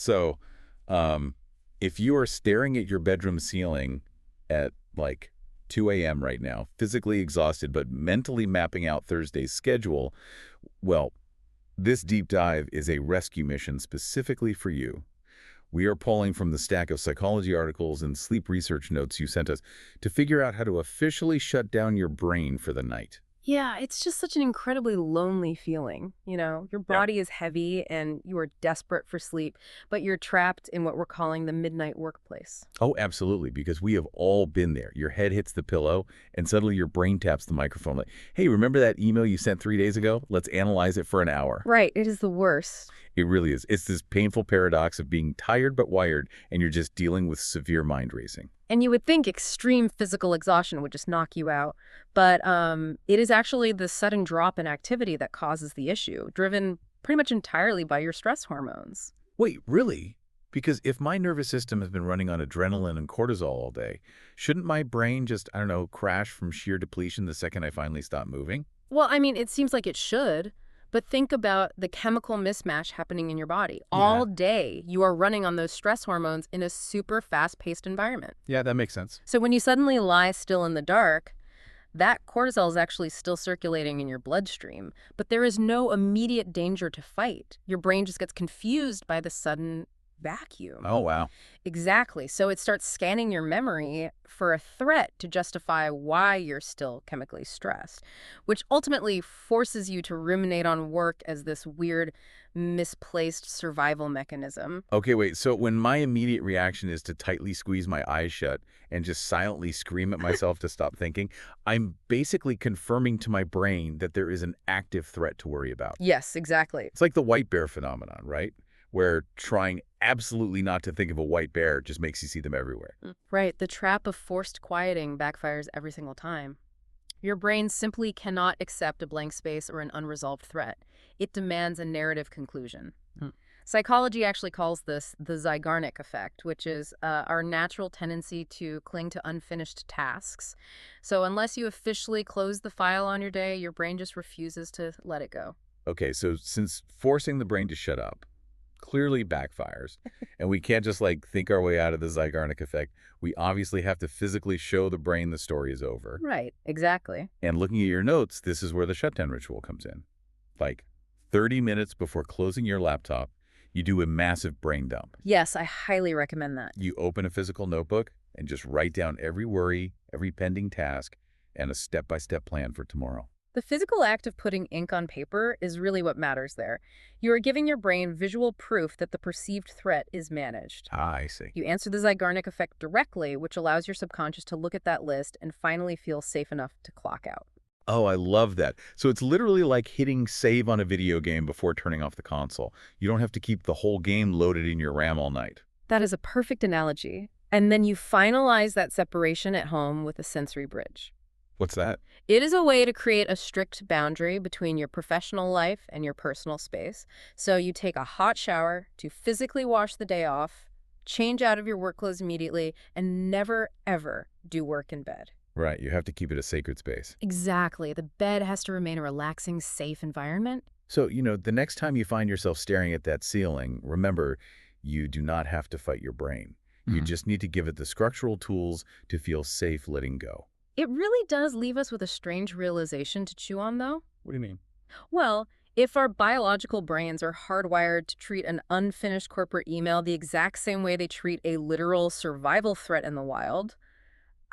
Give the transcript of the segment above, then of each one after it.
So, if you are staring at your bedroom ceiling at like 2 a.m. right now, physically exhausted but mentally mapping out Thursday's schedule, well, this deep dive is a rescue mission specifically for you. We are pulling from the stack of psychology articles and sleep research notes you sent us to figure out how to officially shut down your brain for the night. Yeah, it's just such an incredibly lonely feeling. Your Yeah. body is heavy and you are desperate for sleep, but you're trapped in what we're calling the midnight workplace. Oh, absolutely, because we have all been there. Your head hits the pillow, and suddenly your brain taps the microphone like, hey, remember that email you sent 3 days ago? Let's analyze it for an hour. Right, it is the worst. It really is. It's this painful paradox of being tired but wired, and you're just dealing with severe mind racing. And you would think extreme physical exhaustion would just knock you out. But it is actually the sudden drop in activity that causes the issue, driven pretty much entirely by your stress hormones. Wait, really? Because if my nervous system has been running on adrenaline and cortisol all day, shouldn't my brain just, I don't know, crash from sheer depletion the second I finally stop moving? Well, I mean, it seems like it should, but think about the chemical mismatch happening in your body. Yeah. All day, you are running on those stress hormones in a super fast-paced environment. Yeah, that makes sense. So when you suddenly lie still in the dark, that cortisol is actually still circulating in your bloodstream, but there is no immediate danger to fight. Your brain just gets confused by the sudden vacuum. Oh, wow. Exactly. So it starts scanning your memory for a threat to justify why you're still chemically stressed, which ultimately forces you to ruminate on work as this weird, misplaced survival mechanism. Okay, wait. So when my immediate reaction is to tightly squeeze my eyes shut and just silently scream at myself to stop thinking, I'm basically confirming to my brain that there is an active threat to worry about. Yes, exactly. It's like the white bear phenomenon, right? Where trying absolutely not to think of a white bear just makes you see them everywhere. Right. The trap of forced quieting backfires every single time. Your brain simply cannot accept a blank space or an unresolved threat. It demands a narrative conclusion. Hmm. Psychology actually calls this the Zeigarnik effect, which is our natural tendency to cling to unfinished tasks. So unless you officially close the file on your day, your brain just refuses to let it go. Okay, so since forcing the brain to shut up clearly backfires, and we can't just like think our way out of the Zeigarnik effect, we obviously have to physically show the brain the story is over. Right, exactly. And looking at your notes, this is where the shutdown ritual comes in. Like 30 minutes before closing your laptop, you do a massive brain dump. Yes, I highly recommend that. You open a physical notebook and just write down every worry, every pending task, and a step-by-step plan for tomorrow. The physical act of putting ink on paper is really what matters there. You are giving your brain visual proof that the perceived threat is managed. Ah, I see. You answer the Zeigarnik effect directly, which allows your subconscious to look at that list and finally feel safe enough to clock out. Oh, I love that. So it's literally like hitting save on a video game before turning off the console. You don't have to keep the whole game loaded in your RAM all night. That is a perfect analogy. And then you finalize that separation at home with a sensory bridge. What's that? It is a way to create a strict boundary between your professional life and your personal space. So you take a hot shower to physically wash the day off, change out of your work clothes immediately, and never, ever do work in bed. Right, you have to keep it a sacred space. Exactly. The bed has to remain a relaxing, safe environment. So, the next time you find yourself staring at that ceiling, remember, you do not have to fight your brain. You just need to give it the structural tools to feel safe letting go. It really does leave us with a strange realization to chew on, though. What do you mean? Well, if our biological brains are hardwired to treat an unfinished corporate email the exact same way they treat a literal survival threat in the wild,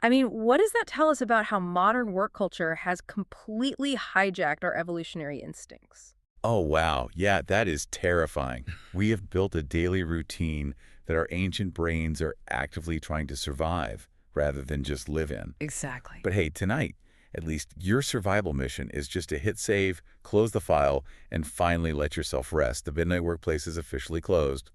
I mean, what does that tell us about how modern work culture has completely hijacked our evolutionary instincts? Oh, wow. Yeah, that is terrifying. We have built a daily routine that our ancient brains are actively trying to survive rather than just live in. Exactly. But hey, tonight, at least your survival mission is just to hit save, close the file, and finally let yourself rest. The midnight workplace is officially closed.